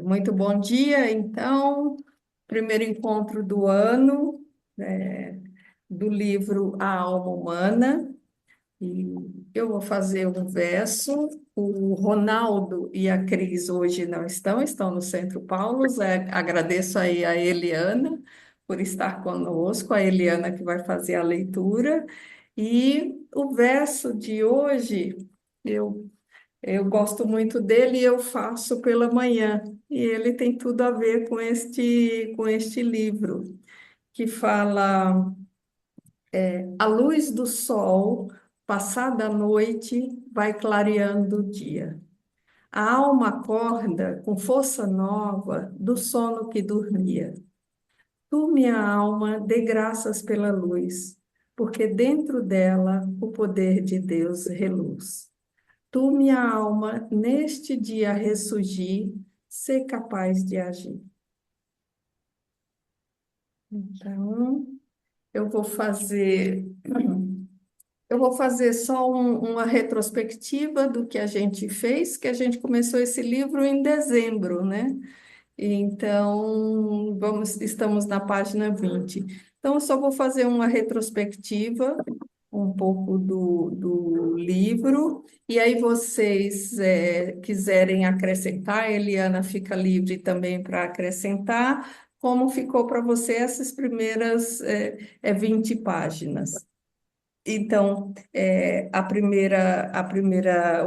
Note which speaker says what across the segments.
Speaker 1: Muito bom dia, então, primeiro encontro do ano, é, do livro A Alma Humana, e eu vou fazer um verso. O Ronaldo e a Cris hoje não estão no Centro Paulos. Agradeço aí a Eliana por estar conosco, a Eliana que vai fazer a leitura, e o verso de hoje, eu eu gosto muito dele e eu faço pela manhã. E ele tem tudo a ver com este livro, que fala: a luz do sol, passada a noite, vai clareando o dia. A alma acorda com força nova do sono que dormia. Tu, minha alma, dê graças pela luz, porque dentro dela o poder de Deus reluz. Tu, minha alma, neste dia a ressurgir, ser capaz de agir. Então, eu vou fazer, eu vou fazer só uma retrospectiva do que a gente fez, que a gente começou esse livro em dezembro, né? Então, estamos na página 20. Então, eu só vou fazer uma retrospectiva um pouco do livro, e aí vocês quiserem acrescentar, a Eliana fica livre também para acrescentar, como ficou para você essas primeiras 20 páginas. Então,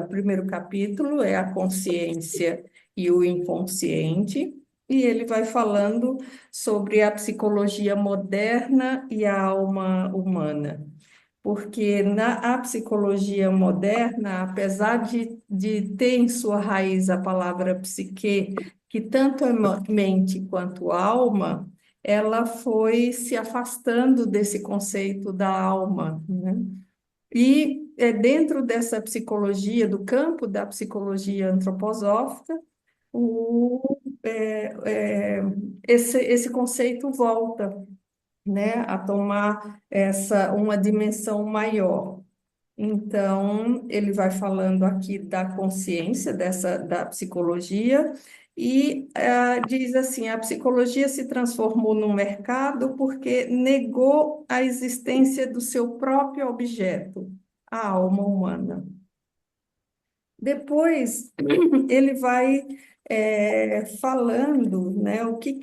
Speaker 1: o primeiro capítulo é a consciência e o inconsciente, e ele vai falando sobre a psicologia moderna e a alma humana, porque na a psicologia moderna, apesar de ter em sua raiz a palavra psique, que tanto é mente quanto alma, ela foi se afastando desse conceito da alma, né? E dentro dessa psicologia, do campo da psicologia antroposófica, o, é, é, esse conceito volta, né, a tomar uma dimensão maior. Então, ele vai falando aqui da consciência da psicologia e diz assim: a psicologia se transformou num mercado porque negou a existência do seu próprio objeto, a alma humana. Depois, ele vai falando, né, o que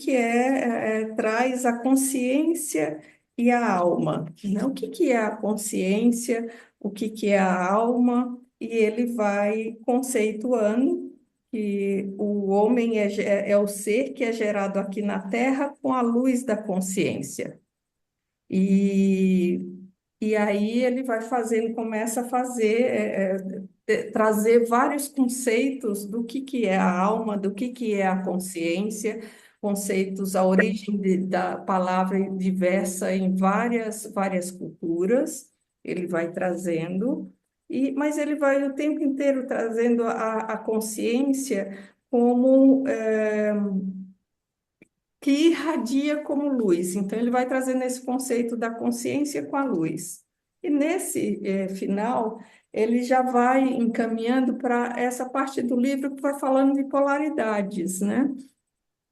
Speaker 1: traz a consciência e a alma, né? O que é a consciência, o que é a alma, e ele vai conceituando que o homem é o ser que é gerado aqui na Terra com a luz da consciência. E, e aí ele vai fazendo, começa a fazer, trazer vários conceitos do que é a alma, do que é a consciência, conceitos, a origem da palavra diversa em várias culturas, ele vai trazendo, mas ele vai o tempo inteiro trazendo a consciência como que irradia como luz. Então, ele vai trazendo esse conceito da consciência com a luz. E nesse final, ele já vai encaminhando para essa parte do livro que vai falando de polaridades, né?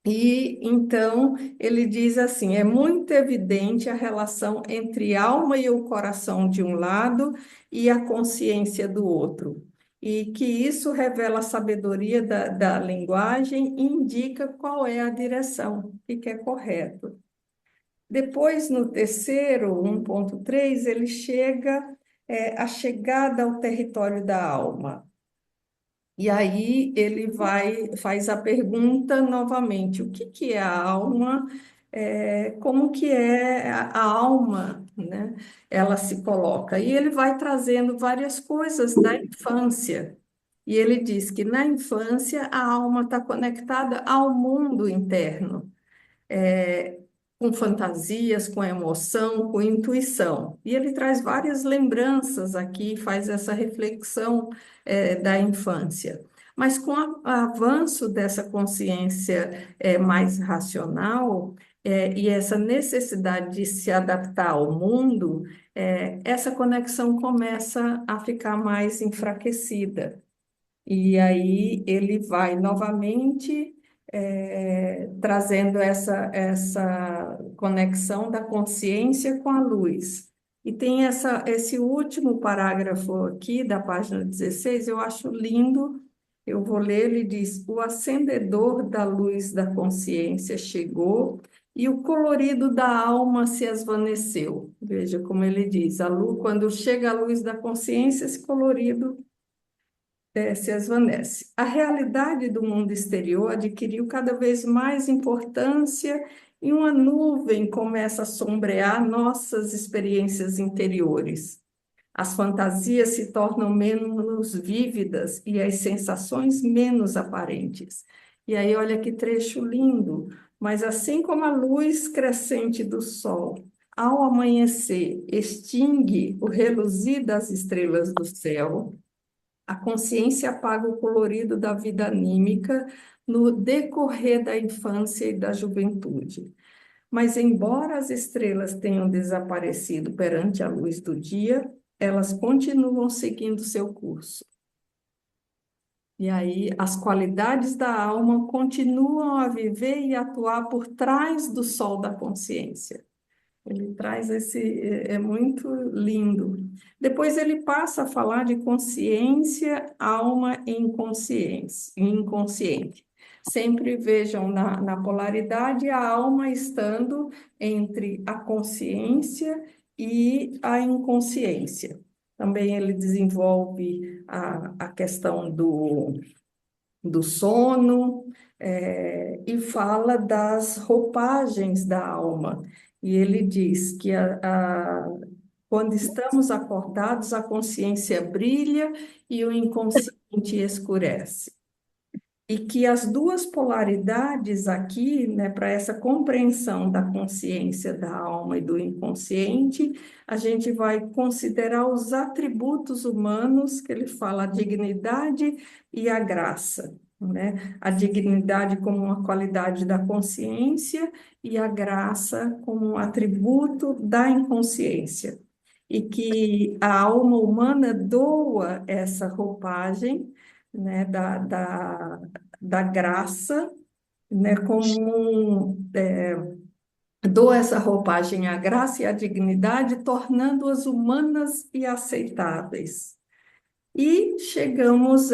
Speaker 1: E então ele diz assim: é muito evidente a relação entre a alma e o coração de um lado e a consciência do outro, e que isso revela a sabedoria da linguagem e indica qual é a direção, o que é correto. Depois, no terceiro, 1.3, ele chega a chegada ao território da alma. E aí faz a pergunta novamente: o que é a alma? Como que é a alma, né? Ela se coloca. E ele vai trazendo várias coisas da infância. E ele diz que na infância a alma está conectada ao mundo interno, é, com fantasias, com emoção, com intuição. E ele traz várias lembranças aqui, faz essa reflexão, da infância. Mas com o avanço dessa consciência, mais racional, e essa necessidade de se adaptar ao mundo, essa conexão começa a ficar mais enfraquecida. E aí ele vai novamente. trazendo essa conexão da consciência com a luz. E tem esse último parágrafo aqui da página 16, eu acho lindo. Eu vou ler, ele diz: o acendedor da luz da consciência chegou e o colorido da alma se esvaneceu. Veja como ele diz: a luz, quando chega a luz da consciência, esse colorido se esvanece. A realidade do mundo exterior adquiriu cada vez mais importância e uma nuvem começa a sombrear nossas experiências interiores. As fantasias se tornam menos vívidas e as sensações menos aparentes. E aí, olha que trecho lindo. Mas assim como a luz crescente do sol, ao amanhecer, extingue o reluzir das estrelas do céu, a consciência apaga o colorido da vida anímica no decorrer da infância e da juventude. Mas, embora as estrelas tenham desaparecido perante a luz do dia, elas continuam seguindo seu curso. E aí, as qualidades da alma continuam a viver e atuar por trás do sol da consciência. Ele traz é muito lindo. Depois ele passa a falar de consciência, alma e inconsciente. Sempre vejam na polaridade a alma estando entre a consciência e a inconsciência. Também ele desenvolve a questão do sono, e fala das roupagens da alma. E ele diz que quando estamos acordados, a consciência brilha e o inconsciente escurece. E que as duas polaridades aqui, né, para essa compreensão da consciência da alma e do inconsciente, a gente vai considerar os atributos humanos, que ele fala, a dignidade e a graça, né? A dignidade como uma qualidade da consciência e a graça como um atributo da inconsciência. E que a alma humana doa essa roupagem, né, da graça, né, dou essa roupagem à graça e à dignidade, tornando-as humanas e aceitáveis. E chegamos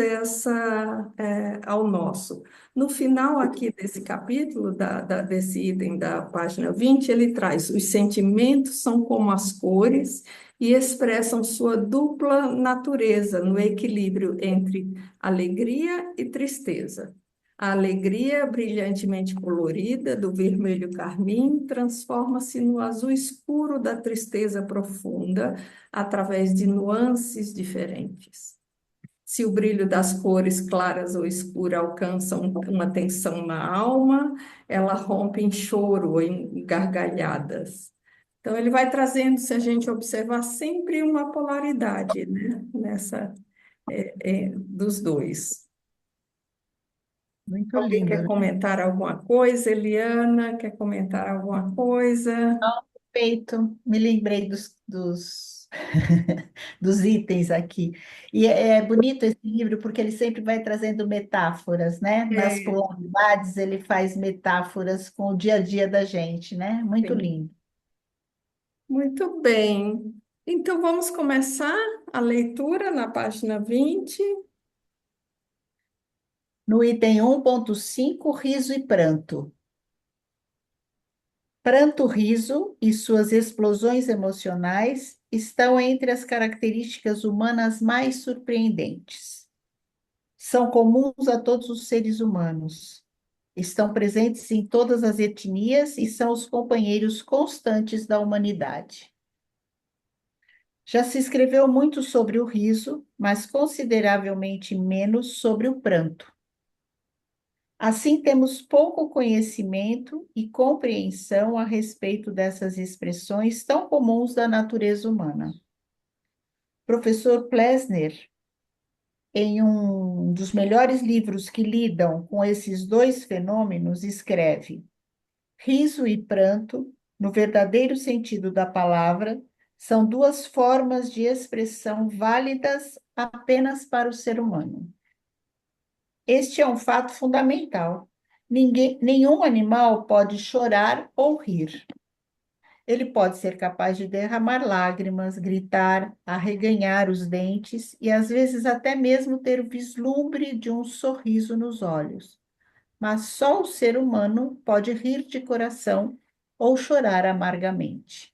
Speaker 1: ao nosso. No final aqui desse capítulo, desse item da página 20, ele traz: os sentimentos são como as cores e expressam sua dupla natureza no equilíbrio entre alegria e tristeza. A alegria, brilhantemente colorida, do vermelho carmim, transforma-se no azul escuro da tristeza profunda, através de nuances diferentes. Se o brilho das cores claras ou escuras alcança uma tensão na alma, ela rompe em choro ou em gargalhadas. Então, ele vai trazendo, se a gente observar, sempre uma polaridade, né, dos dois.
Speaker 2: Muito
Speaker 1: Alguém
Speaker 2: lindo,
Speaker 1: quer
Speaker 2: né?
Speaker 1: comentar alguma coisa? Eliana, quer comentar alguma coisa?
Speaker 2: Perfeito. Me lembrei dos itens aqui. E é bonito esse livro porque ele sempre vai trazendo metáforas, né? Nas
Speaker 1: É,
Speaker 2: polaridades, ele faz metáforas com o dia a dia da gente, né? Muito
Speaker 1: sim.
Speaker 2: lindo.
Speaker 1: Muito bem. Então, vamos começar a leitura na página 20.
Speaker 2: No item 1.5, riso e pranto. Pranto, riso e suas explosões emocionais estão entre as características humanas mais surpreendentes. São comuns a todos os seres humanos. Estão presentes em todas as etnias e são os companheiros constantes da humanidade. Já se escreveu muito sobre o riso, mas consideravelmente menos sobre o pranto. Assim, temos pouco conhecimento e compreensão a respeito dessas expressões tão comuns da natureza humana. Professor Plessner, em um dos melhores livros que lidam com esses dois fenômenos, escreve: riso e pranto, no verdadeiro sentido da palavra, são duas formas de expressão válidas apenas para o ser humano. Este é um fato fundamental, Nenhum animal pode chorar ou rir. Ele pode ser capaz de derramar lágrimas, gritar, arreganhar os dentes e, às vezes, até mesmo ter o vislumbre de um sorriso nos olhos. Mas só o ser humano pode rir de coração ou chorar amargamente.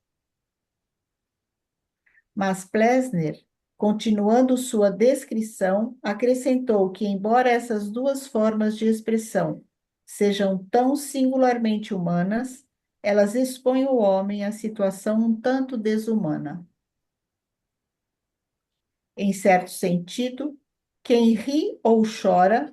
Speaker 2: Mas Plessner, continuando sua descrição, acrescentou que, embora essas duas formas de expressão sejam tão singularmente humanas, elas expõem o homem a situação um tanto desumana. Em certo sentido, quem ri ou chora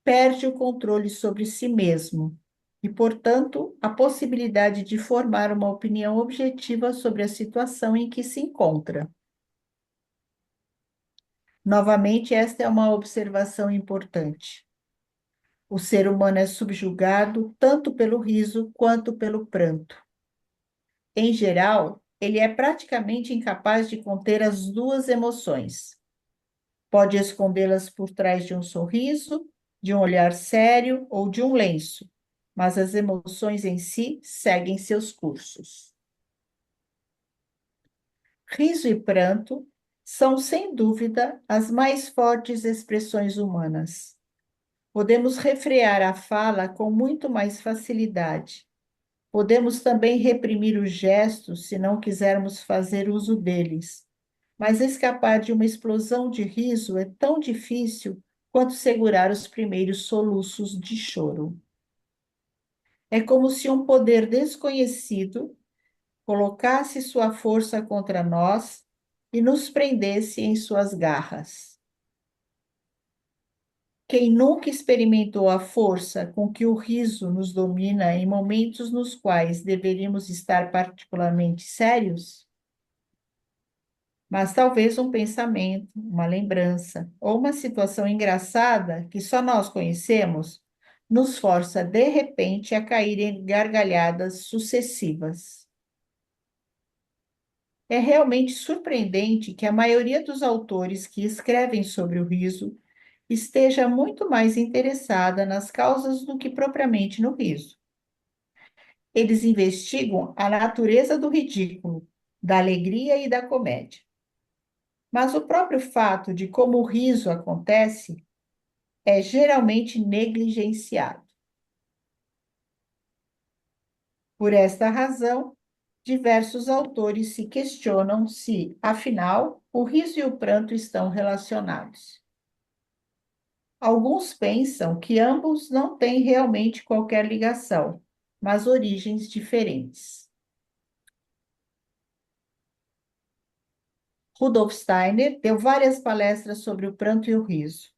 Speaker 2: perde o controle sobre si mesmo e, portanto, a possibilidade de formar uma opinião objetiva sobre a situação em que se encontra. Novamente, esta é uma observação importante. O ser humano é subjugado tanto pelo riso quanto pelo pranto. Em geral, ele é praticamente incapaz de conter as duas emoções. Pode escondê-las por trás de um sorriso, de um olhar sério ou de um lenço, mas as emoções em si seguem seus cursos. Riso e pranto são, sem dúvida, as mais fortes expressões humanas. Podemos refrear a fala com muito mais facilidade. Podemos também reprimir os gestos se não quisermos fazer uso deles. Mas escapar de uma explosão de riso é tão difícil quanto segurar os primeiros soluços de choro. É como se um poder desconhecido colocasse sua força contra nós e nos prendesse em suas garras. Quem nunca experimentou a força com que o riso nos domina em momentos nos quais deveríamos estar particularmente sérios? Mas talvez um pensamento, uma lembrança ou uma situação engraçada que só nós conhecemos nos força de repente a cair em gargalhadas sucessivas. É realmente surpreendente que a maioria dos autores que escrevem sobre o riso esteja muito mais interessada nas causas do que propriamente no riso. Eles investigam a natureza do ridículo, da alegria e da comédia. Mas o próprio fato de como o riso acontece é geralmente negligenciado. Por esta razão, diversos autores se questionam se, afinal, o riso e o pranto estão relacionados. Alguns pensam que ambos não têm realmente qualquer ligação, mas origens diferentes. Rudolf Steiner deu várias palestras sobre o pranto e o riso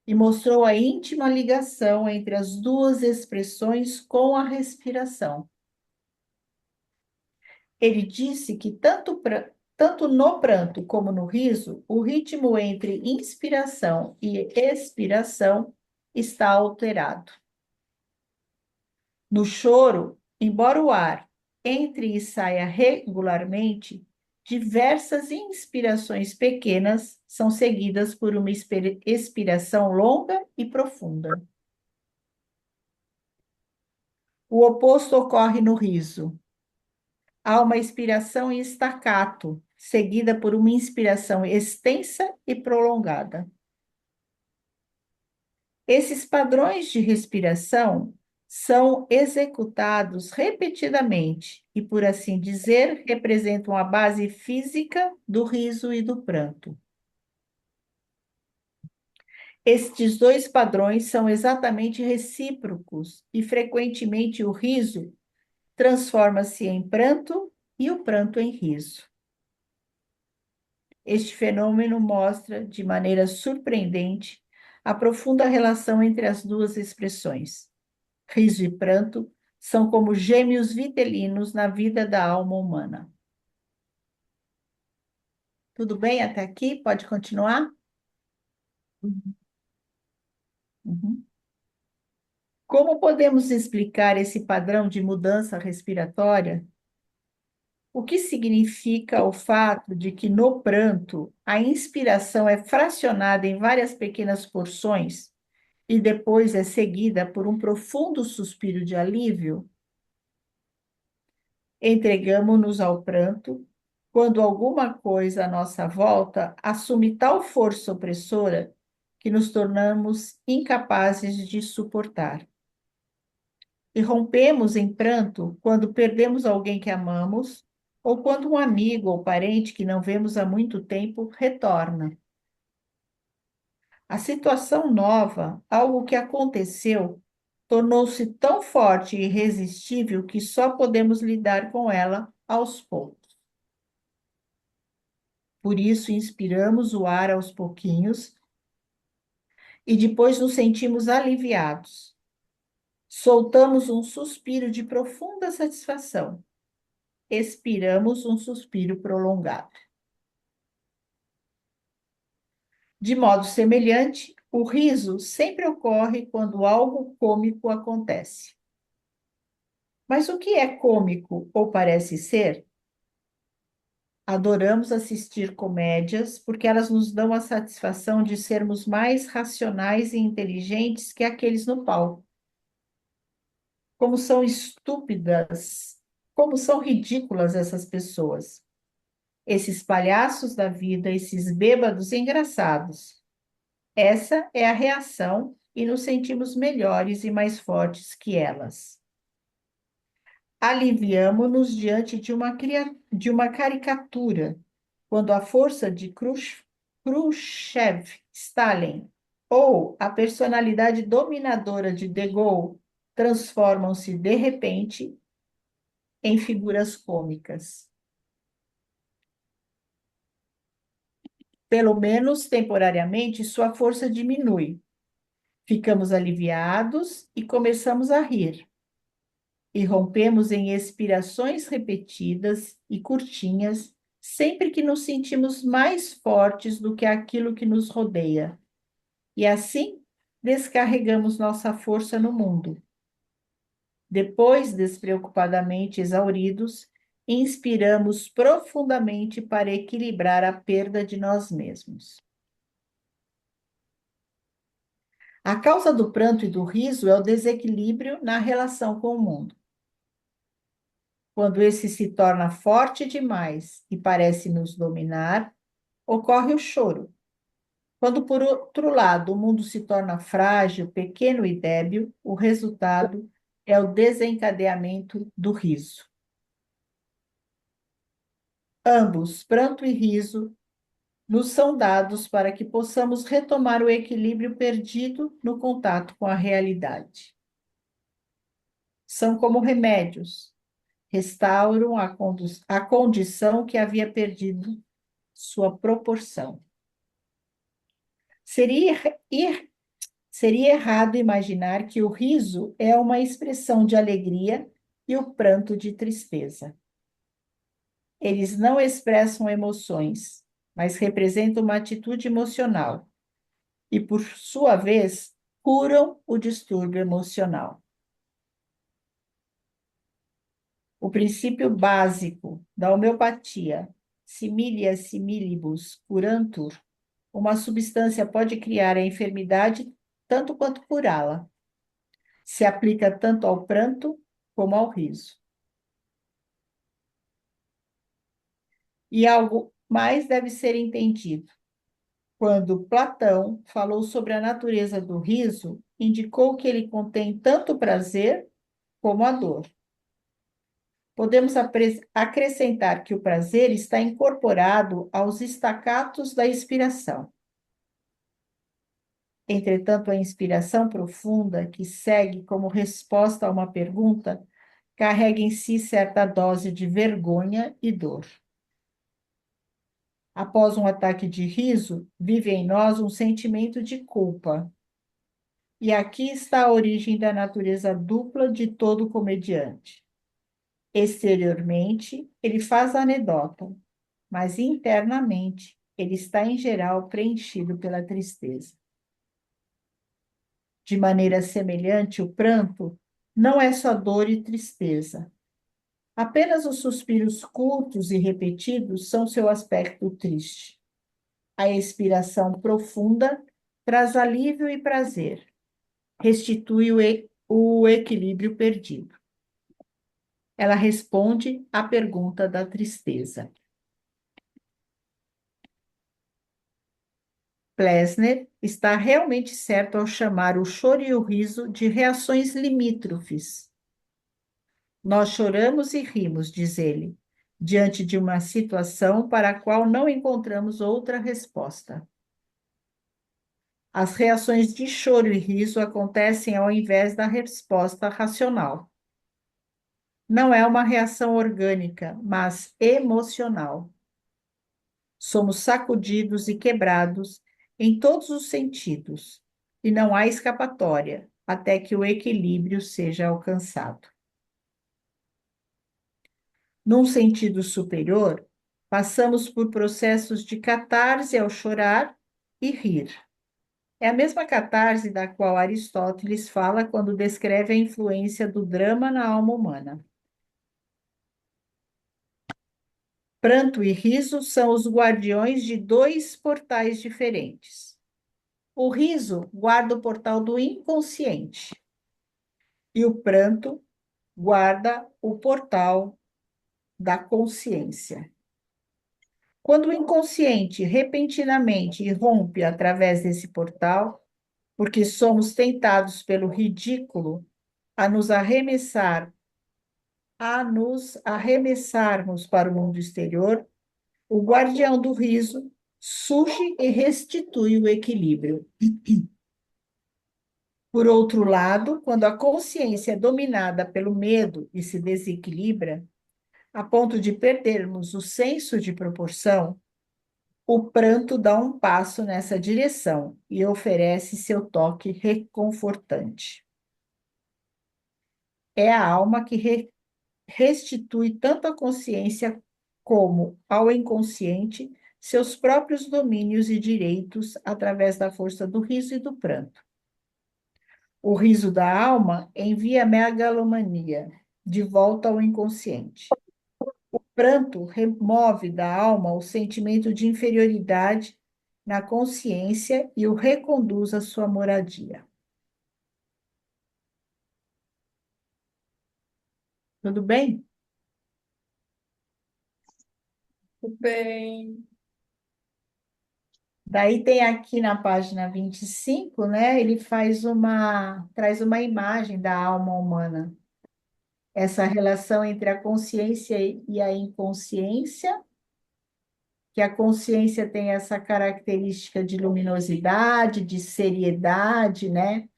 Speaker 2: e mostrou a íntima ligação entre as duas expressões com a respiração. Ele disse que tanto no pranto como no riso, o ritmo entre inspiração e expiração está alterado. No choro, embora o ar entre e saia regularmente, diversas inspirações pequenas são seguidas por uma expiração longa e profunda. O oposto ocorre no riso. Há uma expiração em staccato, seguida por uma inspiração extensa e prolongada. Esses padrões de respiração são executados repetidamente e, por assim dizer, representam a base física do riso e do pranto. Estes dois padrões são exatamente recíprocos e, frequentemente, o riso transforma-se em pranto e o pranto em riso. Este fenômeno mostra, de maneira surpreendente, a profunda relação entre as duas expressões. Riso e pranto são como gêmeos vitelinos na vida da alma humana. Tudo bem até aqui? Pode continuar? Uhum. Como podemos explicar esse padrão de mudança respiratória? O que significa o fato de que no pranto a inspiração é fracionada em várias pequenas porções, e depois é seguida por um profundo suspiro de alívio, entregamo-nos ao pranto quando alguma coisa à nossa volta assume tal força opressora que nos tornamos incapazes de suportar. E rompemos em pranto quando perdemos alguém que amamos ou quando um amigo ou parente que não vemos há muito tempo retorna. A situação nova, algo que aconteceu, tornou-se tão forte e irresistível que só podemos lidar com ela aos poucos. Por isso, inspiramos o ar aos pouquinhos e depois nos sentimos aliviados. Soltamos um suspiro de profunda satisfação. Expiramos um suspiro prolongado. De modo semelhante, o riso sempre ocorre quando algo cômico acontece. Mas o que é cômico ou parece ser? Adoramos assistir comédias porque elas nos dão a satisfação de sermos mais racionais e inteligentes que aqueles no palco. Como são estúpidas, como são ridículas essas pessoas. Esses palhaços da vida, esses bêbados engraçados. Essa é a reação e nos sentimos melhores e mais fortes que elas. Aliviamo-nos diante de uma caricatura, quando a força de Khrushchev, Stalin ou a personalidade dominadora de De Gaulle transformam-se de repente em figuras cômicas. Pelo menos temporariamente, sua força diminui. Ficamos aliviados e começamos a rir. E rompemos em expirações repetidas e curtinhas, sempre que nos sentimos mais fortes do que aquilo que nos rodeia. E assim, descarregamos nossa força no mundo. Depois, despreocupadamente exauridos, inspiramos profundamente para equilibrar a perda de nós mesmos. A causa do pranto e do riso é o desequilíbrio na relação com o mundo. Quando esse se torna forte demais e parece nos dominar, ocorre o choro. Quando, por outro lado, o mundo se torna frágil, pequeno e débil, o resultado é o desencadeamento do riso. Ambos, pranto e riso, nos são dados para que possamos retomar o equilíbrio perdido no contato com a realidade. São como remédios, restauram a condição que havia perdido sua proporção. Seria errado imaginar que o riso é uma expressão de alegria e o pranto de tristeza. Eles não expressam emoções, mas representam uma atitude emocional e, por sua vez, curam o distúrbio emocional. O princípio básico da homeopatia, similia similibus curantur, uma substância pode criar a enfermidade tanto quanto curá-la. Se aplica tanto ao pranto como ao riso. E algo mais deve ser entendido. Quando Platão falou sobre a natureza do riso, indicou que ele contém tanto o prazer como a dor. Podemos acrescentar que o prazer está incorporado aos estacatos da inspiração. Entretanto, a inspiração profunda, que segue como resposta a uma pergunta, carrega em si certa dose de vergonha e dor. Após um ataque de riso, vive em nós um sentimento de culpa. E aqui está a origem da natureza dupla de todo comediante. Exteriormente, ele faz a anedota, mas internamente, ele está, em geral, preenchido pela tristeza. De maneira semelhante, o pranto não é só dor e tristeza. Apenas os suspiros curtos e repetidos são seu aspecto triste. A expiração profunda traz alívio e prazer, restitui o equilíbrio perdido. Ela responde à pergunta da tristeza. Plessner está realmente certo ao chamar o choro e o riso de reações limítrofes. Nós choramos e rimos, diz ele, diante de uma situação para a qual não encontramos outra resposta. As reações de choro e riso acontecem ao invés da resposta racional. Não é uma reação orgânica, mas emocional. Somos sacudidos e quebrados em todos os sentidos, e não há escapatória até que o equilíbrio seja alcançado. Num sentido superior, passamos por processos de catarse ao chorar e rir. É a mesma catarse da qual Aristóteles fala quando descreve a influência do drama na alma humana. Pranto e riso são os guardiões de dois portais diferentes. O riso guarda o portal do inconsciente e o pranto guarda o portal da consciência. Quando o inconsciente repentinamente irrompe através desse portal, porque somos tentados pelo ridículo a nos arremessar, a nos arremessarmos para o mundo exterior, o guardião do riso surge e restitui o equilíbrio. Por outro lado, quando a consciência é dominada pelo medo e se desequilibra, a ponto de perdermos o senso de proporção, o pranto dá um passo nessa direção e oferece seu toque reconfortante. É a alma que restitui tanto à consciência como ao inconsciente seus próprios domínios e direitos através da força do riso e do pranto. O riso da alma envia a megalomania de volta ao inconsciente. O pranto remove da alma o sentimento de inferioridade na consciência e o reconduz à sua moradia. Tudo bem?
Speaker 1: Tudo bem.
Speaker 2: Daí tem aqui na página 25, né? Ele traz uma imagem da alma humana. Essa relação entre a consciência e a inconsciência, que a consciência tem essa característica de luminosidade, de seriedade, né?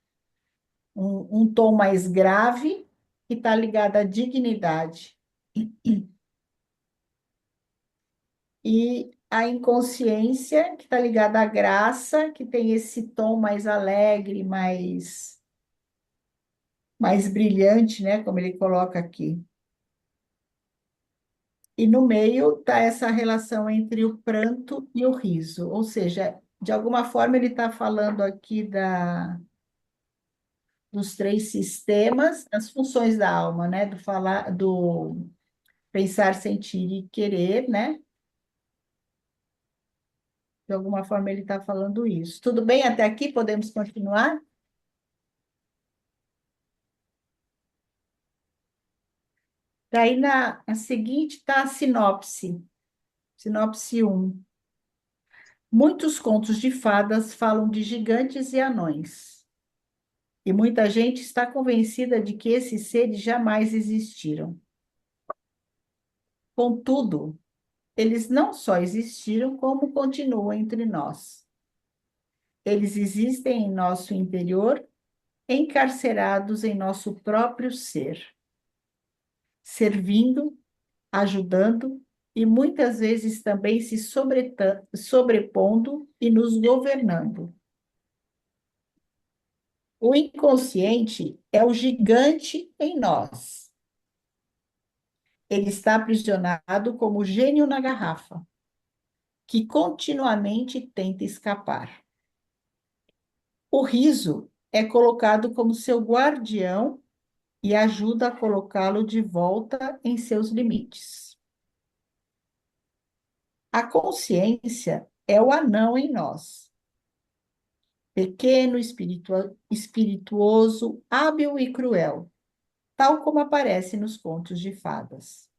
Speaker 2: Um tom mais grave, que está ligado à dignidade. E a inconsciência, que está ligada à graça, que tem esse tom mais alegre, mais brilhante, né? Como ele coloca aqui. E no meio está essa relação entre o pranto e o riso, ou seja, de alguma forma ele está falando aqui dos três sistemas, das funções da alma, né? Do falar, do pensar, sentir e querer, né? De alguma forma ele está falando isso. Tudo bem até aqui? Podemos continuar? Daí na seguinte está a sinopse, sinopse 1. Muitos contos de fadas falam de gigantes e anões. E muita gente está convencida de que esses seres jamais existiram. Contudo, eles não só existiram, como continuam entre nós. Eles existem em nosso interior, encarcerados em nosso próprio ser, servindo, ajudando e muitas vezes também se sobrepondo e nos governando. O inconsciente é o gigante em nós. Ele está aprisionado como o gênio na garrafa, que continuamente tenta escapar. O riso é colocado como seu guardião e ajuda a colocá-lo de volta em seus limites. A consciência é o anão em nós. pequeno, espirituoso, hábil e cruel, tal como aparece nos contos de fadas.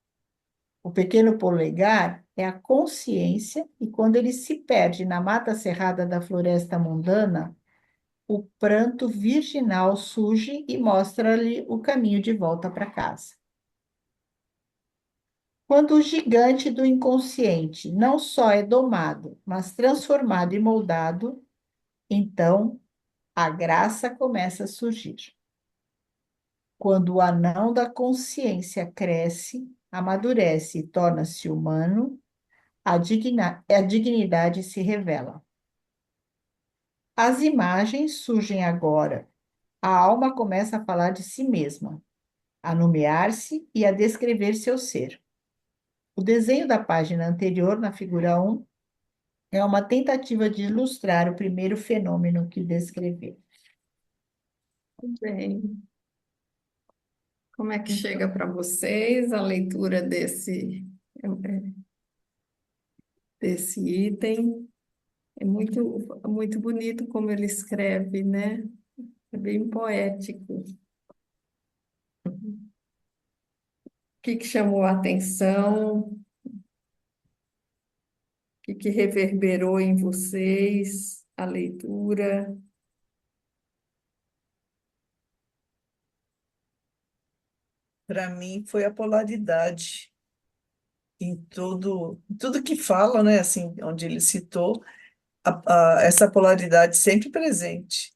Speaker 2: O pequeno polegar é a consciência, e quando ele se perde na mata cerrada da floresta mundana, o pranto virginal surge e mostra-lhe o caminho de volta para casa. Quando o gigante do inconsciente não só é domado, mas transformado e moldado, então a graça começa a surgir. Quando o anão da consciência cresce, amadurece e torna-se humano, a dignidade se revela. As imagens surgem agora. A alma começa a falar de si mesma, a nomear-se e a descrever seu ser. O desenho da página anterior, na figura 1, é uma tentativa de ilustrar o primeiro fenômeno que descrevi.
Speaker 1: Bem, como é que chega para vocês a leitura desse item? É muito bonito como ele escreve, né? É bem poético. O que que chamou a atenção? O que que reverberou em vocês a leitura?
Speaker 3: Para mim foi a polaridade em tudo que fala, né? Assim, onde ele citou, essa polaridade sempre presente.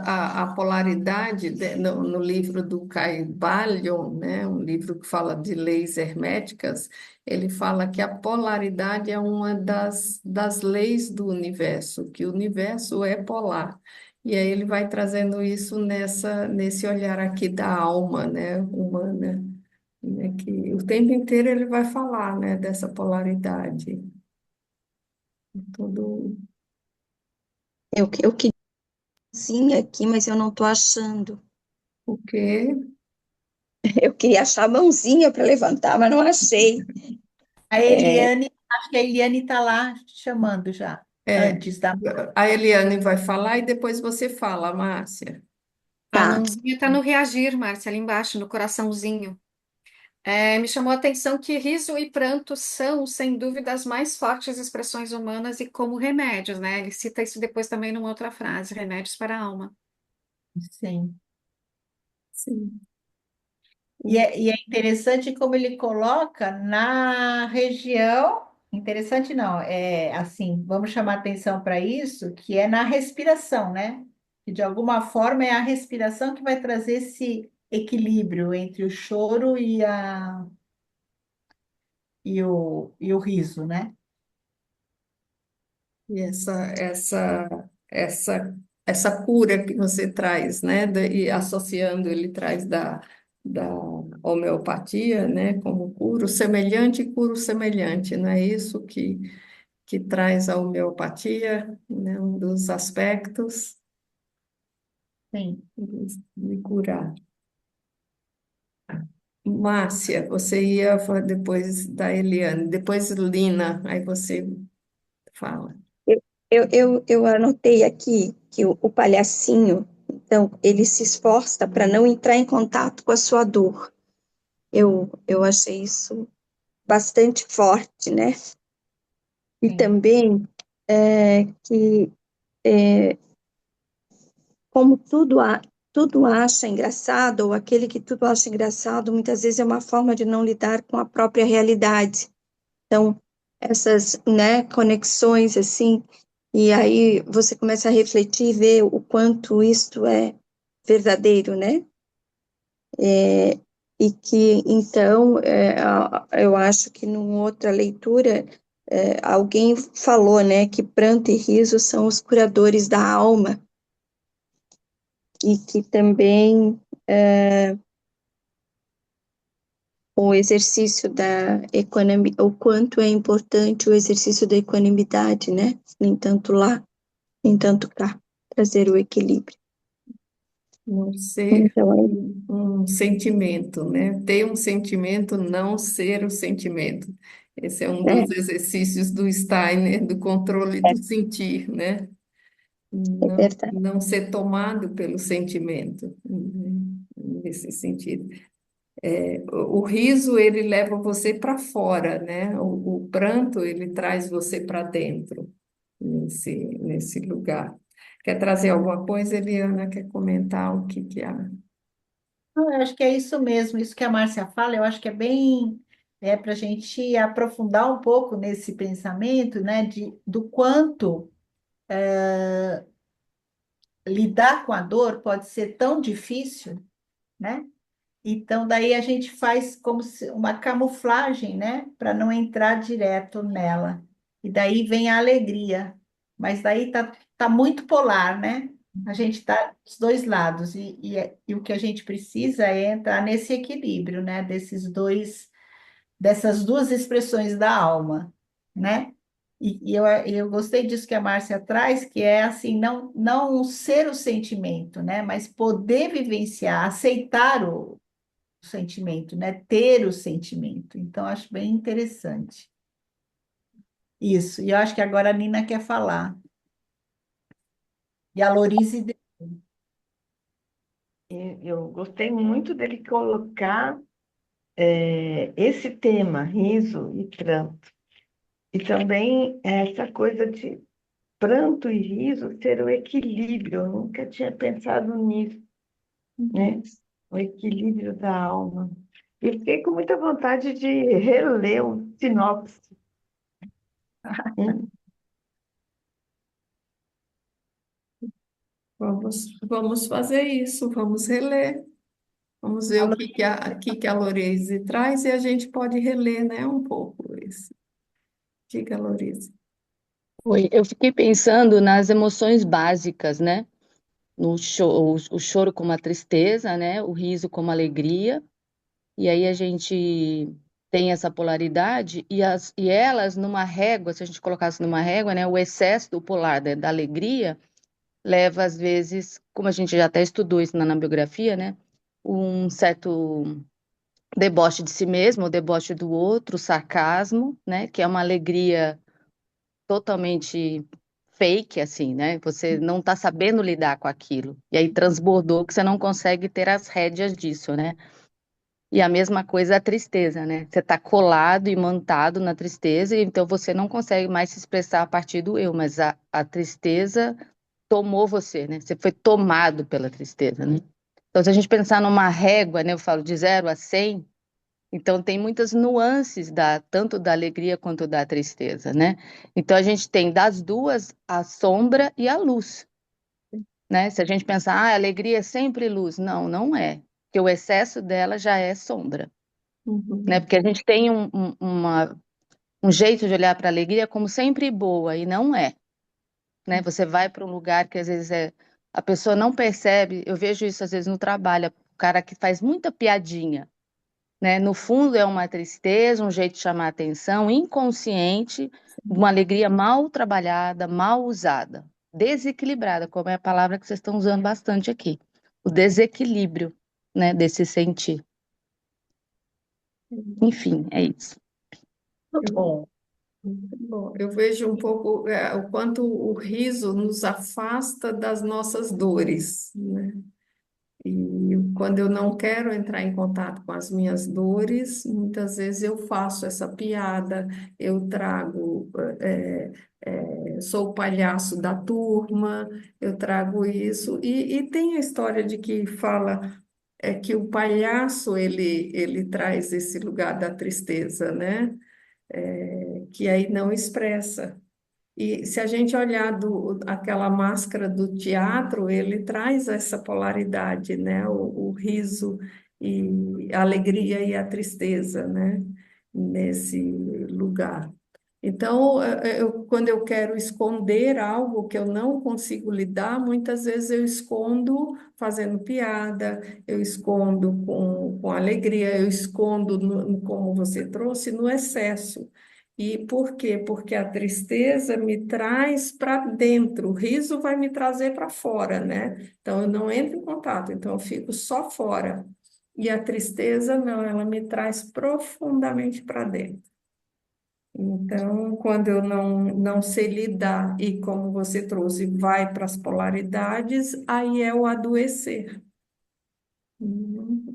Speaker 1: A polaridade no livro do Caibalion, né, um livro que fala de leis herméticas, ele fala que a polaridade é uma das leis do universo, que o universo é polar. E aí ele vai trazendo isso nesse olhar aqui da alma, né, humana, né, que o tempo inteiro ele vai falar, né, dessa polaridade. Tudo
Speaker 4: Eu queria sim aqui, mas eu não estou achando.
Speaker 1: o quê?
Speaker 4: Eu queria achar a mãozinha para levantar, mas não achei.
Speaker 2: A
Speaker 4: É,
Speaker 2: Eliane, acho que a Eliane está lá chamando já,
Speaker 1: É,
Speaker 2: antes da.
Speaker 1: a Eliane vai falar e depois você fala, Márcia.
Speaker 5: A
Speaker 4: tá.
Speaker 5: mãozinha está no reagir, Márcia, ali embaixo, no coraçãozinho. Me chamou a atenção que riso e pranto são, sem dúvida, as mais fortes expressões humanas e como remédios, né? Ele cita isso depois também numa outra frase, remédios para a alma.
Speaker 2: Sim.
Speaker 1: Sim.
Speaker 2: E é interessante como ele coloca na região. Interessante não, é assim, vamos chamar atenção para isso, que é na respiração, né? Que de alguma forma é a respiração que vai trazer esse equilíbrio entre o choro e o riso, né?
Speaker 1: E essa cura que você traz, né? E associando, ele traz da homeopatia, né? Como cura, o semelhante cura o semelhante, não é isso que traz a homeopatia, né? Um dos aspectos
Speaker 2: Sim.
Speaker 1: de curar. Márcia, você ia falar depois da Eliane, depois Lina, aí você fala.
Speaker 4: Eu anotei aqui que o palhacinho, então, ele se esforça para não entrar em contato com a sua dor. Eu achei isso bastante forte, né? E
Speaker 2: Sim.
Speaker 4: também que como tudo acha engraçado, ou aquele que tudo acha engraçado, muitas vezes é uma forma de não lidar com a própria realidade. Então, essas, né, conexões assim, e aí você começa a refletir e ver o quanto isto é verdadeiro, né? E que, então, eu acho que numa outra leitura, alguém falou, né, que pranto e riso são os curadores da alma, e que também o exercício da economia, o quanto é importante o exercício da equanimidade, né? Nem tanto lá, nem tanto cá, trazer o equilíbrio.
Speaker 1: Não ser
Speaker 4: Então,
Speaker 1: um sentimento, né? Ter um sentimento, não ser o sentimento. Esse é um
Speaker 4: É,
Speaker 1: dos exercícios do Steiner, do controle
Speaker 4: é,
Speaker 1: do sentir, né?
Speaker 4: é
Speaker 1: Não,
Speaker 4: verdade.
Speaker 1: não ser tomado pelo sentimento, nesse sentido. O riso, ele leva você para fora, né? O pranto, ele traz você para dentro, nesse lugar. Quer trazer alguma coisa, Eliana? Quer comentar o que que há?
Speaker 2: Não, eu acho que é isso mesmo, isso que a Márcia fala, eu acho que é bem para a gente aprofundar um pouco nesse pensamento, né, do quanto lidar com a dor pode ser tão difícil, né? Então, daí a gente faz como uma camuflagem, né, para não entrar direto nela. E daí vem a alegria. Mas daí tá muito polar, né? A gente tá dos dois lados. E o que a gente precisa é entrar nesse equilíbrio, né, dessas duas expressões da alma, né? E eu gostei disso que a Márcia traz, que é assim, não ser o sentimento, né? Mas poder vivenciar, aceitar o sentimento, né? Ter o sentimento. Então, acho bem interessante. Isso. E eu acho que agora a Nina quer falar. E a Lorize.
Speaker 6: Eu gostei muito dele colocar esse tema, riso e pranto. E também essa coisa de pranto e riso ser o equilíbrio. Eu nunca tinha pensado nisso, né? O equilíbrio da alma. E fiquei com muita vontade de reler o sinopse. Hum.
Speaker 1: Vamos fazer isso, vamos reler. Vamos ver o que que a Lorese traz e a gente pode reler, né, um pouco isso. Diga, Lorese.
Speaker 7: Oi, eu fiquei pensando nas emoções básicas, né? No o choro como a tristeza, né? O riso como a alegria. E aí a gente tem essa polaridade e elas numa régua, se a gente colocasse numa régua, né? O excesso do polar da alegria leva às vezes, como a gente já até estudou isso na biografia, né? Um certo deboche de si mesmo, o deboche do outro, o sarcasmo, né? Que é uma alegria totalmente fake, assim, né? Você não está sabendo lidar com aquilo. E aí transbordou que você não consegue ter as rédeas disso, né? E a mesma coisa a tristeza, né? Você está colado, imantado na tristeza, e então você não consegue mais se expressar a partir do eu, mas a tristeza tomou você, né? Você foi tomado pela tristeza, né? Então, se a gente pensar numa régua, né? Eu falo de 0 a 100. Então, tem muitas nuances tanto da alegria quanto da tristeza, né? Então, a gente tem das duas a sombra e a luz, né? Se a gente pensar, a alegria é sempre luz. Não, não é. Porque o excesso dela já é sombra, né?
Speaker 1: Uhum.
Speaker 7: Porque a gente tem um jeito de olhar para a alegria como sempre boa, e não é, né? Você vai para um lugar que às vezes a pessoa não percebe, eu vejo isso às vezes no trabalho, o cara que faz muita piadinha, né? No fundo é uma tristeza, um jeito de chamar atenção, inconsciente, uma alegria mal trabalhada, mal usada, desequilibrada, como é a palavra que vocês estão usando bastante aqui. O desequilíbrio, né, desse sentir. Enfim, é isso.
Speaker 2: Muito
Speaker 1: Eu,
Speaker 2: bom.
Speaker 1: bom, eu vejo um pouco o quanto o riso nos afasta das nossas dores, né? E quando eu não quero entrar em contato com as minhas dores, muitas vezes eu faço essa piada, eu trago, sou o palhaço da turma, eu trago isso. E tem a história de que fala que o palhaço ele traz esse lugar da tristeza, né? Que aí não expressa. E se a gente olhar aquela máscara do teatro, ele traz essa polaridade, né? O riso e a alegria e a tristeza, né? Nesse lugar. Então, quando eu quero esconder algo que eu não consigo lidar, muitas vezes eu escondo fazendo piada, eu escondo com alegria, eu escondo, como você trouxe, no excesso. E por quê? Porque a tristeza me traz para dentro, o riso vai me trazer para fora, né? Então eu não entro em contato, então eu fico só fora. E a tristeza, não, ela me traz profundamente para dentro. Então, quando eu não sei lidar e, como você trouxe, vai para as polaridades, aí é o adoecer.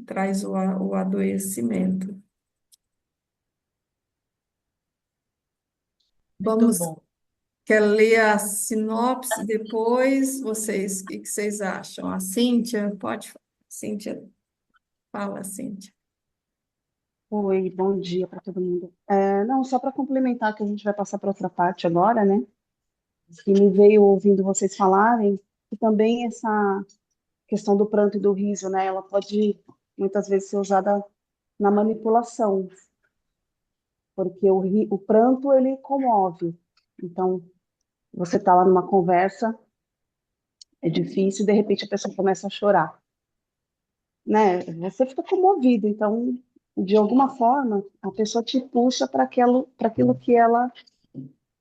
Speaker 1: Traz o adoecimento.
Speaker 2: Muito
Speaker 1: Vamos,
Speaker 2: bom.
Speaker 1: quer ler a sinopse depois? Vocês, o que que vocês acham? A Cíntia, pode falar. Cíntia, fala, Cíntia.
Speaker 8: Oi, bom dia para todo mundo. Não, só para complementar que a gente vai passar para outra parte agora, né? Que me veio ouvindo vocês falarem, que também essa questão do pranto e do riso, né? Ela pode muitas vezes ser usada na manipulação, porque o pranto ele comove. Então, você está lá numa conversa, é difícil, de repente a pessoa começa a chorar, né? Você fica comovido, então, de alguma forma, a pessoa te puxa para aquilo que ela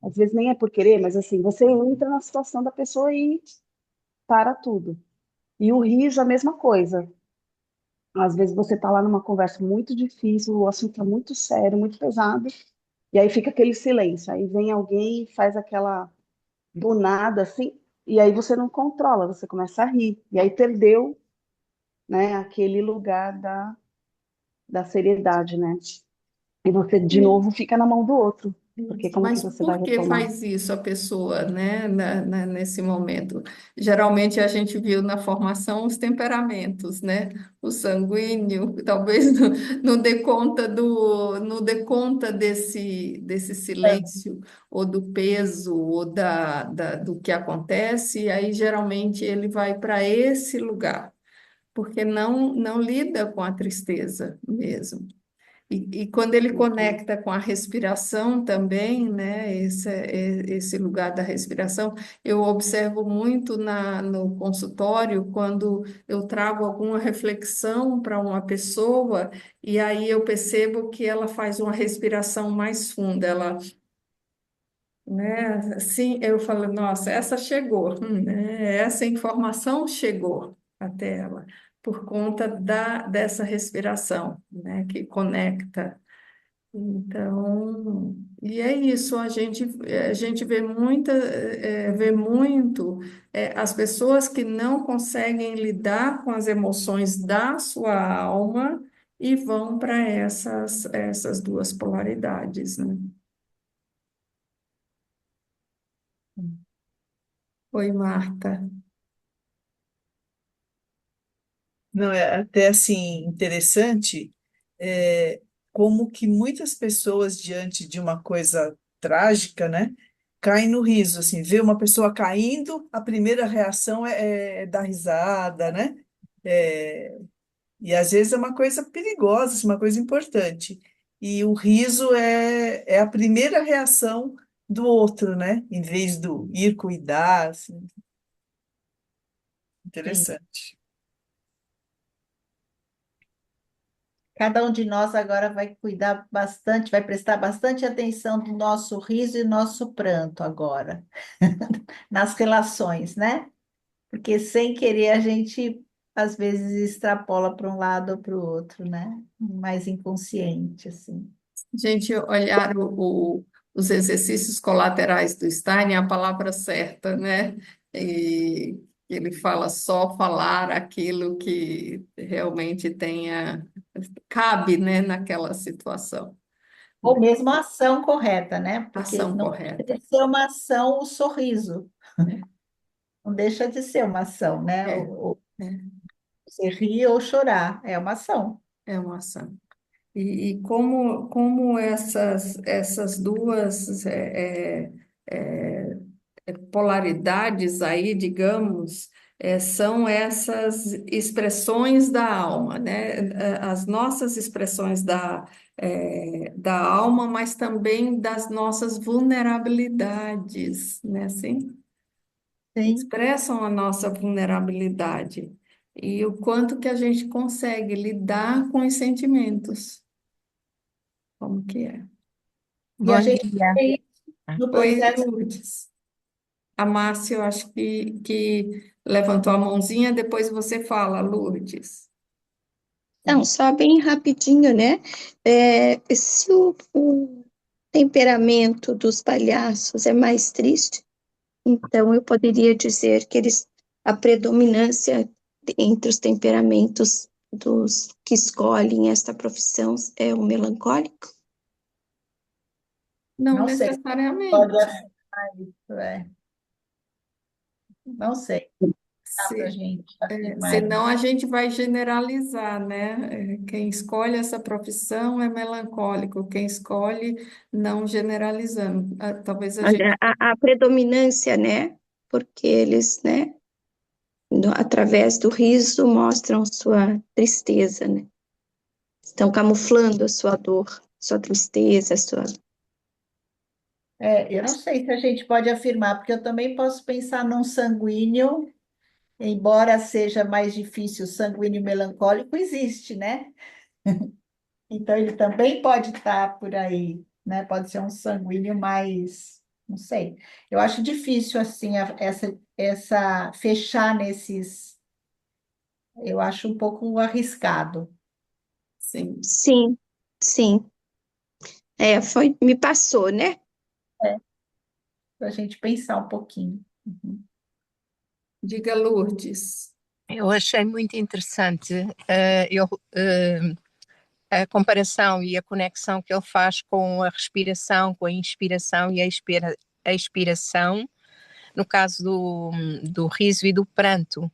Speaker 8: às vezes nem é por querer, mas assim, você entra na situação da pessoa e para tudo. E o riso, a mesma coisa. Às vezes você está lá numa conversa muito difícil, o assunto é muito sério, muito pesado, e aí fica aquele silêncio. Aí vem alguém e faz aquela do nada, assim, e aí você não controla, você começa a rir. E aí perdeu, né, aquele lugar da seriedade, né? E você, de novo, fica na mão do outro. Porque como que
Speaker 1: Mas
Speaker 8: você vai
Speaker 1: por que
Speaker 8: retomar?
Speaker 1: faz isso a pessoa, né, nesse momento? Geralmente a gente viu na formação os temperamentos, né? O sanguíneo talvez não dê conta não dê conta desse silêncio ou do peso ou do que acontece, e aí geralmente ele vai para esse lugar, porque não lida com a tristeza mesmo. E quando ele conecta com a respiração também, né, esse lugar da respiração, eu observo muito no consultório, quando eu trago alguma reflexão para uma pessoa, e aí eu percebo que ela faz uma respiração mais funda, ela, né, assim, eu falo, nossa, essa chegou, né, essa informação chegou até ela, por conta dessa respiração, né, que conecta. Então, e é isso, a gente vê muito as pessoas que não conseguem lidar com as emoções da sua alma e vão para essas duas polaridades, né? Oi, Marta.
Speaker 3: Não, é até assim interessante é, como que muitas pessoas diante de uma coisa trágica, né, caem no riso, assim, vê uma pessoa caindo, a primeira reação é dar risada, né? É, e às vezes é uma coisa perigosa, assim, uma coisa importante. E o riso é a primeira reação do outro, né? Em vez do ir cuidar, assim,
Speaker 2: Sim.
Speaker 3: interessante.
Speaker 2: Cada um de nós agora vai cuidar bastante, vai prestar bastante atenção no nosso riso e nosso pranto agora, nas relações, né? Porque sem querer a gente às vezes extrapola para um lado ou para o outro, né? Mais inconsciente, assim.
Speaker 1: Gente, olhar os exercícios colaterais do Stein é a palavra certa, né? E ele fala só falar aquilo que realmente cabe, né, naquela situação,
Speaker 2: Ou
Speaker 1: né?
Speaker 2: mesmo a ação correta, né? Porque
Speaker 1: Ação
Speaker 2: não deixa
Speaker 1: correta.
Speaker 2: de ser uma ação o sorriso,
Speaker 1: É,
Speaker 2: não deixa de ser uma ação, né?
Speaker 1: é,
Speaker 2: Ou
Speaker 1: é
Speaker 2: você rir ou chorar, é uma ação.
Speaker 1: é uma ação. E como essas duas polaridades aí, digamos, são essas expressões da alma, né? As nossas expressões da alma, mas também das nossas vulnerabilidades, né? Assim,
Speaker 2: Sim.
Speaker 1: expressam a nossa vulnerabilidade e o quanto que a gente consegue lidar com os sentimentos, como que é.
Speaker 2: E a
Speaker 1: Bom
Speaker 2: gente
Speaker 1: dia.
Speaker 2: vê isso no
Speaker 1: Oi,
Speaker 2: processo.
Speaker 1: Lourdes. A Márcia, eu acho que levantou a mãozinha, depois você fala, Lourdes.
Speaker 4: Não, só bem rapidinho, né? Se o temperamento dos palhaços é mais triste, então eu poderia dizer que a predominância entre os temperamentos dos que escolhem esta profissão é o melancólico?
Speaker 1: Não
Speaker 2: Não sei,
Speaker 1: necessariamente.
Speaker 2: pode afirmar isso, não sei, dá para a
Speaker 1: Se,
Speaker 2: gente afirmar
Speaker 1: Senão
Speaker 2: isso.
Speaker 1: a gente vai generalizar, né? Quem escolhe essa profissão é melancólico, quem escolhe não generalizando. Talvez a gente.
Speaker 4: A predominância, né? Porque eles, né, através do riso mostram sua tristeza, né? Estão camuflando a sua dor, sua tristeza, sua.
Speaker 2: Eu não sei se a gente pode afirmar, porque eu também posso pensar num sanguíneo, embora seja mais difícil, o sanguíneo melancólico existe, né? Então ele também pode estar por aí, né? Pode ser um sanguíneo mais, não sei. Eu acho difícil assim essa fechar nesses, eu acho um pouco arriscado.
Speaker 1: Sim.
Speaker 4: Sim, sim. Me passou, né?
Speaker 2: Para a gente pensar um pouquinho. Uhum.
Speaker 1: Diga, Lourdes.
Speaker 9: Eu achei muito interessante a comparação e a conexão que ele faz com a respiração, com a inspiração e a expiração, no caso do riso e do pranto.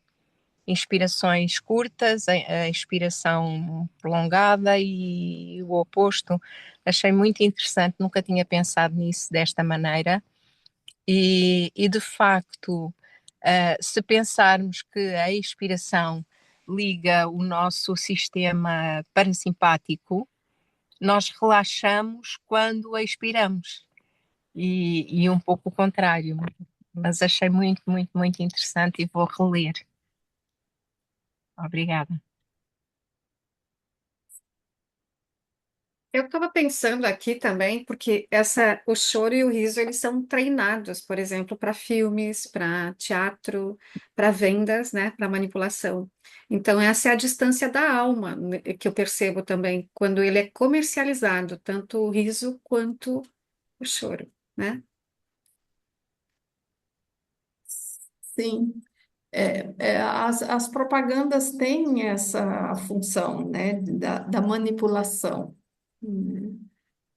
Speaker 9: Inspirações curtas, a expiração prolongada e o oposto. Achei muito interessante, nunca tinha pensado nisso desta maneira. E de facto, se pensarmos que a expiração liga o nosso sistema parasimpático, nós relaxamos quando expiramos, e um pouco o contrário. Mas achei muito, muito, muito interessante e vou reler. Obrigada.
Speaker 5: Eu estava pensando aqui também, porque o choro e o riso, eles são treinados, por exemplo, para filmes, para teatro, para vendas, né, para manipulação. Então, essa é a distância da alma, né, que eu percebo também, quando ele é comercializado, tanto o riso quanto o choro, né?
Speaker 1: Sim. As propagandas têm essa função, né, da manipulação, né,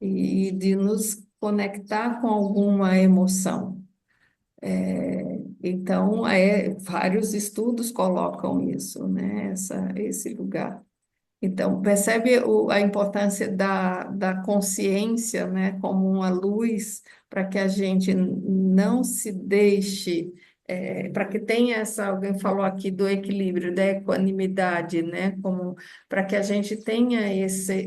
Speaker 1: e de nos conectar com alguma emoção. Então, vários estudos colocam isso, né, esse lugar. Então, percebe a importância da consciência, né, como uma luz, para que a gente não se deixe, para que tenha alguém falou aqui do equilíbrio, da equanimidade, né, como para que a gente tenha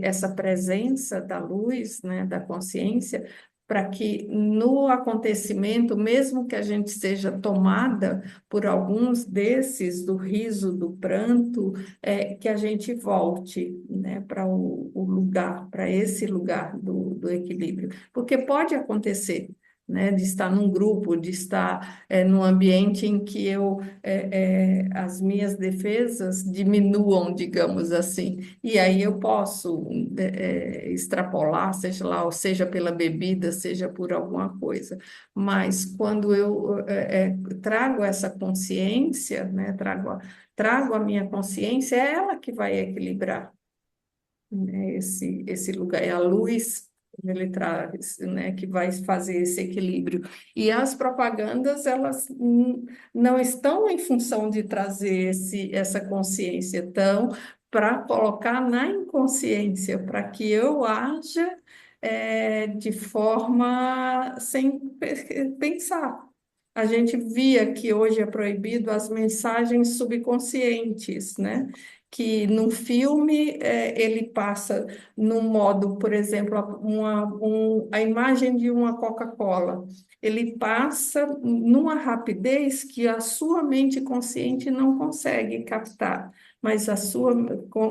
Speaker 1: essa presença da luz, né, da consciência, para que no acontecimento, mesmo que a gente seja tomada por alguns desses, do riso, do pranto, que a gente volte, né, para o lugar, para esse lugar do equilíbrio. Porque pode acontecer, né, de estar num grupo, de estar num ambiente em que as minhas defesas diminuam, digamos assim, e aí eu posso extrapolar, seja lá, ou seja pela bebida, seja por alguma coisa. Mas quando eu trago essa consciência, né, trago a minha consciência, é ela que vai equilibrar, né, esse lugar, é a luz que ele traz, né, que vai fazer esse equilíbrio. E as propagandas, elas não estão em função de trazer essa consciência, estão para colocar na inconsciência, para que eu haja de forma sem pensar. A gente via que hoje é proibido as mensagens subconscientes, né? Que no filme ele passa no modo, por exemplo, a imagem de uma Coca-Cola. Ele passa numa rapidez que a sua mente consciente não consegue captar, mas a sua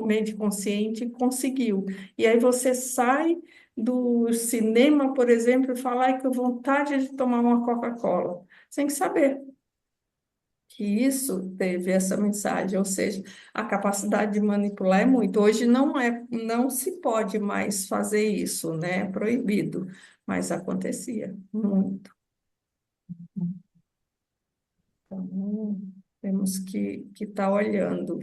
Speaker 1: mente consciente conseguiu. E aí você sai do cinema, por exemplo, e fala: "Ai, que vontade de tomar uma Coca-Cola", sem saber que isso teve essa mensagem, ou seja, a capacidade de manipular é muito. Hoje não se pode mais fazer isso, né? É proibido, mas acontecia muito. Então, temos que estar olhando.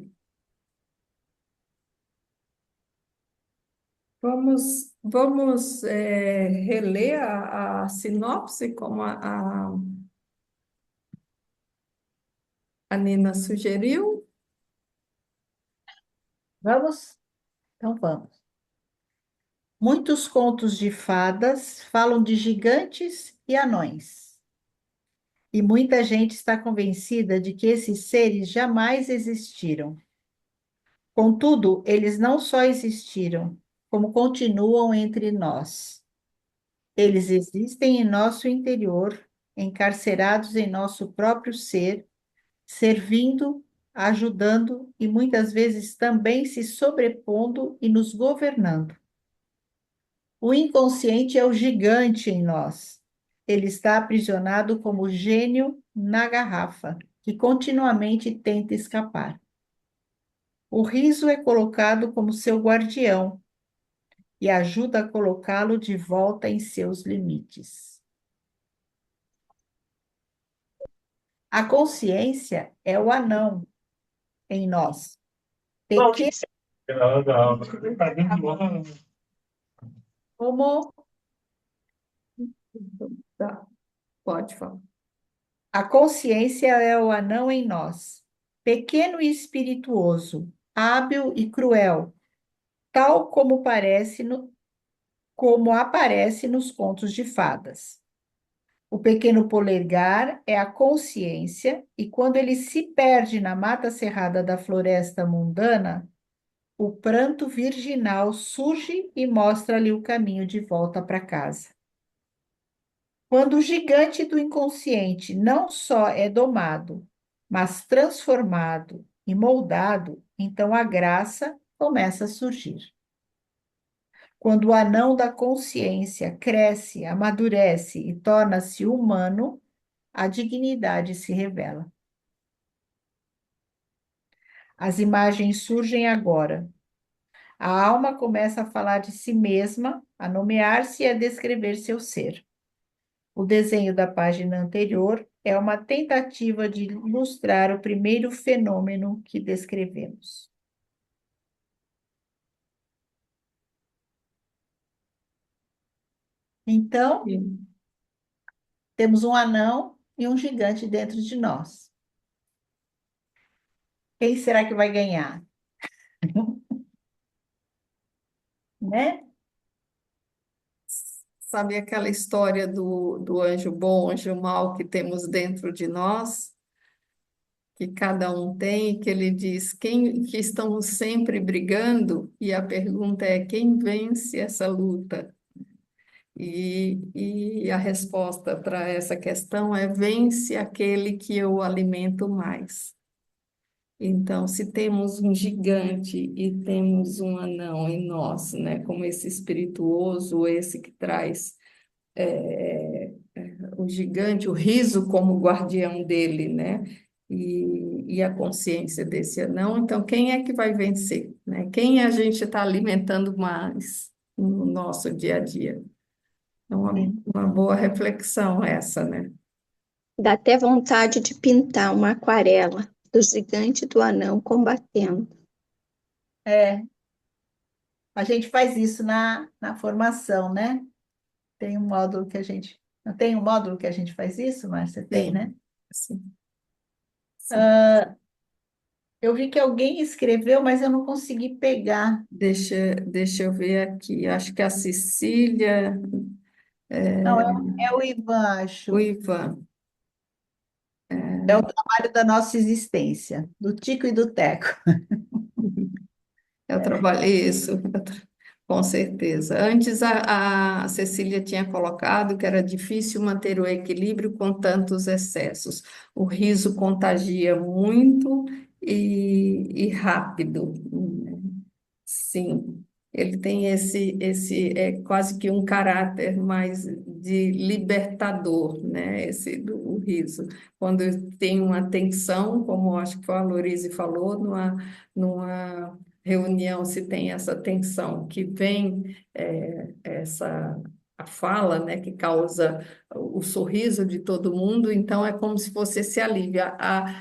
Speaker 1: Vamos reler a sinopse, como a Nina sugeriu?
Speaker 2: Vamos? Então vamos. Muitos contos de fadas falam de gigantes e anões. E muita gente está convencida de que esses seres jamais existiram. Contudo, eles não só existiram, como continuam entre nós. Eles existem em nosso interior, encarcerados em nosso próprio ser, servindo, ajudando e muitas vezes também se sobrepondo e nos governando. O inconsciente é o gigante em nós. Ele está aprisionado como gênio na garrafa, que continuamente tenta escapar. O riso é colocado como seu guardião e ajuda a colocá-lo de volta em seus limites. A consciência é o anão em nós. Pequeno como
Speaker 1: Tá, pode falar.
Speaker 2: a consciência é o anão em nós, pequeno e espirituoso, hábil e cruel, tal como aparece nos contos de fadas. O pequeno polegar é a consciência, e quando ele se perde na mata cerrada da floresta mundana, o pranto virginal surge e mostra-lhe o caminho de volta para casa. Quando o gigante do inconsciente não só é domado, mas transformado e moldado, então a graça começa a surgir. Quando o anão da consciência cresce, amadurece e torna-se humano, a dignidade se revela. As imagens surgem agora. A alma começa a falar de si mesma, a nomear-se e a descrever seu ser. O desenho da página anterior é uma tentativa de ilustrar o primeiro fenômeno que descrevemos. Então,
Speaker 1: Sim.
Speaker 2: temos um anão e um gigante dentro de nós. Quem será que vai ganhar? Né?
Speaker 1: Sabe aquela história do anjo bom, anjo mau que temos dentro de nós? Que cada um tem, que ele diz que estamos sempre brigando, e a pergunta é quem vence essa luta? E a resposta para essa questão é vence aquele que eu alimento mais. Então, se temos um gigante e temos um anão em nós, né, como esse espirituoso, esse que traz o gigante, o riso como guardião dele, né? E a consciência desse anão. Então, quem é que vai vencer, né? Quem a gente está alimentando mais no nosso dia a dia? É uma boa reflexão essa, né?
Speaker 4: Dá até vontade de pintar uma aquarela do gigante e do anão combatendo.
Speaker 2: É, a gente faz isso na formação, né? Tem um módulo que a gente. Não tem um módulo que a gente faz isso, Márcia? Tem, né?
Speaker 1: Sim, sim.
Speaker 2: Eu vi que alguém escreveu, mas eu não consegui pegar.
Speaker 1: Deixa eu ver aqui. Acho que a Cecília,
Speaker 2: Não, é o Ivan,
Speaker 1: o
Speaker 2: acho.
Speaker 1: Ivan.
Speaker 2: É o trabalho da nossa existência, do Tico e do Teco.
Speaker 1: Eu trabalhei isso, com certeza. Antes a Cecília tinha colocado que era difícil manter o equilíbrio com tantos excessos. O riso contagia muito e rápido. Sim, ele tem esse quase que um caráter mais de libertador, né? Esse do o riso. Quando tem uma tensão, como acho que a Lorize falou, numa reunião se tem essa tensão que vem essa a fala, né, que causa o sorriso de todo mundo, então é como se você se alivia.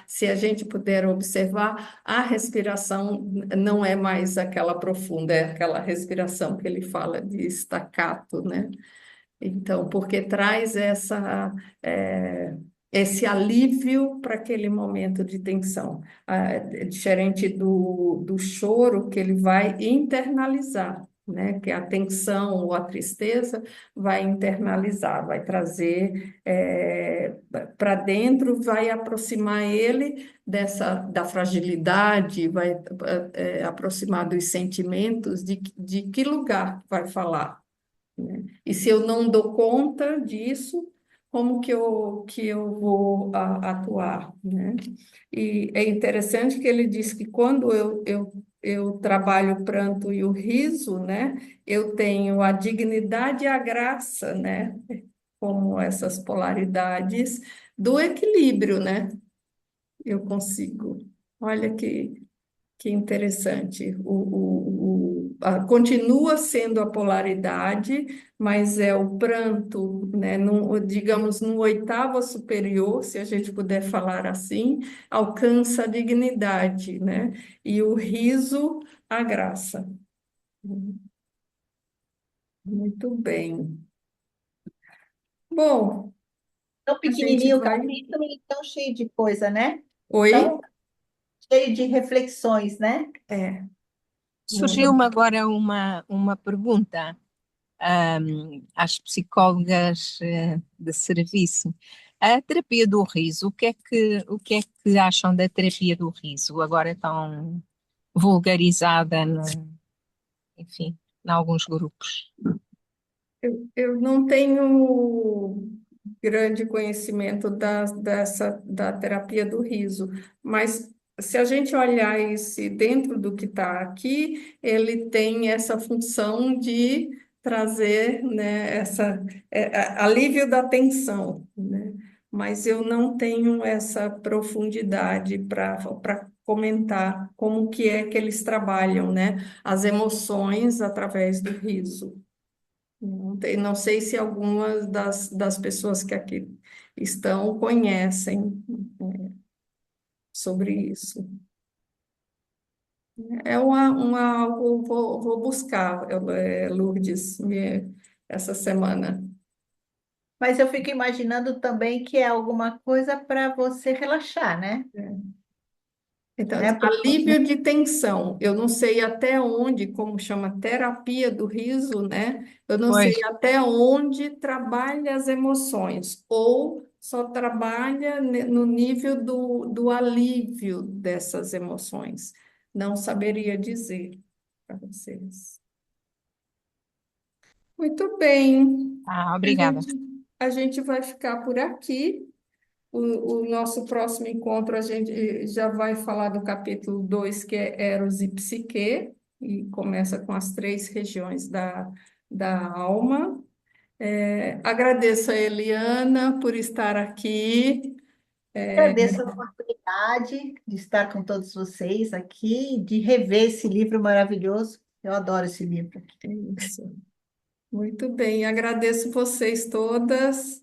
Speaker 1: Se a gente puder observar, a respiração não é mais aquela profunda, é aquela respiração que ele fala de staccato, né? Então, porque traz eh, esse alívio para aquele momento de tensão. É diferente do choro, que ele vai internalizar, né? Que a tensão ou a tristeza vai internalizar, vai trazer para dentro, vai aproximar ele da fragilidade, vai aproximar dos sentimentos, de que lugar vai falar, né? E se eu não dou conta disso, como que eu vou atuar, né? E é interessante que ele diz que quando eu trabalho o pranto e o riso, né? Eu tenho a dignidade e a graça, né? Como essas polaridades do equilíbrio, né? Eu consigo. Olha que interessante. Continua sendo a polaridade, mas é o pranto, né, digamos, no oitavo superior, se a gente puder falar assim, alcança a dignidade, né? E o riso, a graça. Muito bem. Bom,
Speaker 2: Tão
Speaker 1: a gente
Speaker 2: pequenininho o
Speaker 1: vai.
Speaker 2: capítulo e tão cheio de coisa, né?
Speaker 1: Oi?
Speaker 2: Tão cheio de reflexões, né?
Speaker 1: É, muito.
Speaker 9: Surgiu-me agora uma pergunta, às psicólogas de serviço. A terapia do riso, o que é que acham da terapia do riso, agora tão vulgarizada, enfim, em alguns grupos?
Speaker 1: Eu não tenho grande conhecimento da terapia do riso, mas se a gente olhar esse dentro do que está aqui, ele tem essa função de trazer, né, alívio da tensão, né? Mas eu não tenho essa profundidade para comentar como que é que eles trabalham, né, as emoções através do riso. Não sei se algumas das pessoas que aqui estão conhecem sobre isso. É algo, vou buscar, Lourdes, essa semana.
Speaker 2: Mas eu fico imaginando também que é alguma coisa para você relaxar, né?
Speaker 1: Então,
Speaker 2: Né? Porque
Speaker 1: alívio de tensão. Eu não sei até onde, como chama terapia do riso, né? Eu não sei
Speaker 9: Pois,
Speaker 1: até onde trabalha as emoções, ou só trabalha no nível do alívio dessas emoções. Não saberia dizer para vocês. Muito bem. A
Speaker 9: obrigada.
Speaker 1: gente, a gente vai ficar por aqui. O nosso próximo encontro, a gente já vai falar do capítulo 2 que é Eros e Psique, e começa com as três regiões da alma. Agradeço a Eliana por estar aqui.
Speaker 2: agradeço a oportunidade de estar com todos vocês aqui, de rever esse livro maravilhoso. Eu adoro esse livro.
Speaker 1: Isso. Muito bem, agradeço vocês todas.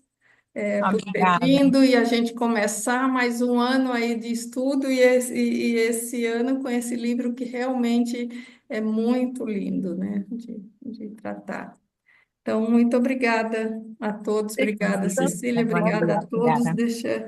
Speaker 1: Por ter
Speaker 9: Obrigada.
Speaker 1: vindo e a gente começar mais um ano aí de estudo e esse ano com esse livro que realmente é muito lindo, né, de tratar. Então, muito obrigada a todos, obrigada, Cecília,
Speaker 9: Bom
Speaker 1: obrigada
Speaker 9: dia,
Speaker 1: a todos.
Speaker 9: obrigada.
Speaker 1: Deixa